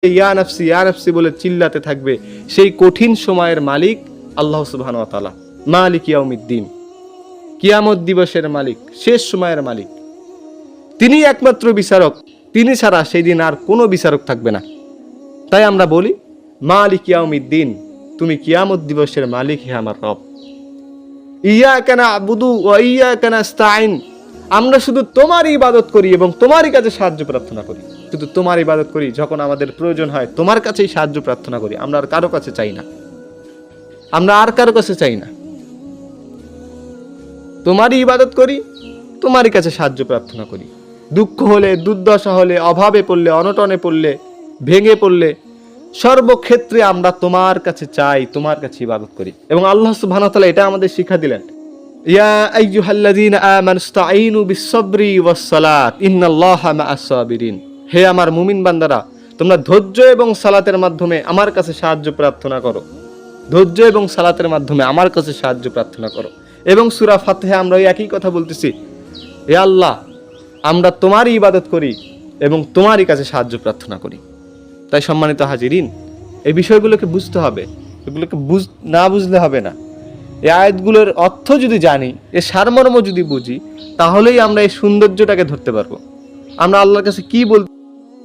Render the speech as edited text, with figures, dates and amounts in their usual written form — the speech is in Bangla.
ইয়া নাফসি বলে চিল্লাতে থাকবে, সেই কঠিন সময়ের মালিক আল্লাহ সুবহানাহু ওয়া তাআলা, মালিক ইয়াউমিদ্দিন, কিয়ামত দিবসের মালিক, শেষ সময়ের মালিক। তিনি একমাত্র বিচারক, তিনি ছাড়া সেই দিন আর কোনো বিচারক থাকবে না। তাই আমরা বলি, মালিক ইয়াউমিদ্দিন, তুমি কিয়ামত দিবসের মালিক, হে আমার রব। ইয়াকা না'বুদু ওয়া ইয়াকা নাস্তাঈন, আমরা শুধু তোমারই ইবাদত করি এবং তোমারই কাছে সাহায্য প্রার্থনা করি। শুধু তোমার ইবাদত করি, যখন আমাদের প্রয়োজন হয় তোমার কাছেই সাহায্য প্রার্থনা করি। আমরা আর কারো কাছে চাই না, আমরা আর কারো কাছে চাই না। তোমারই ইবাদত করি, তোমারই কাছে সাহায্য প্রার্থনা করি। দুঃখ হলে, দুর্দশা হলে, অভাবে পড়লে, অনটনে পড়লে, ভেঙে পড়লে, সর্বক্ষেত্রে আমরা তোমার কাছে চাই, তোমার কাছে ইবাদত করি। এবং আল্লাহ সুবহানাহু ওয়া তাআলা এটা আমাদের শিক্ষা দিলেন, ইয়া আইয়ুহাল্লাযীনা আমানু ইসতাঈনু বিস-সাবরি ওয়াস-সালাত ইন্নাল্লাহা মা'আস-সাবিরিন, হে আমার মুমিন বান্দারা, তোমরা ধৈর্য এবং সালাতের মাধ্যমে আমার কাছে সাহায্য প্রার্থনা করো। ধৈর্য এবং সালাতের মাধ্যমে আমার কাছে সাহায্য প্রার্থনা করো। এবং সূরা ফাতিহা আমরা একই কথা বলতেছি, হে আল্লাহ, আমরা তোমারই ইবাদত করি এবং তোমারই কাছে সাহায্য প্রার্থনা করি। তাই সম্মানিত হাজিরিন, এই বিষয়গুলোকে বুঝতে হবে, এগুলোকে না বুঝলে হবে না। এই আয়াতগুলোর অর্থ যদি জানি, এর সারমর্ম যদি বুঝি, তাহলেই আমরা এই সৌন্দর্যটাকে ধরতে পারবো। আমরা আল্লাহর কাছে কি বলতে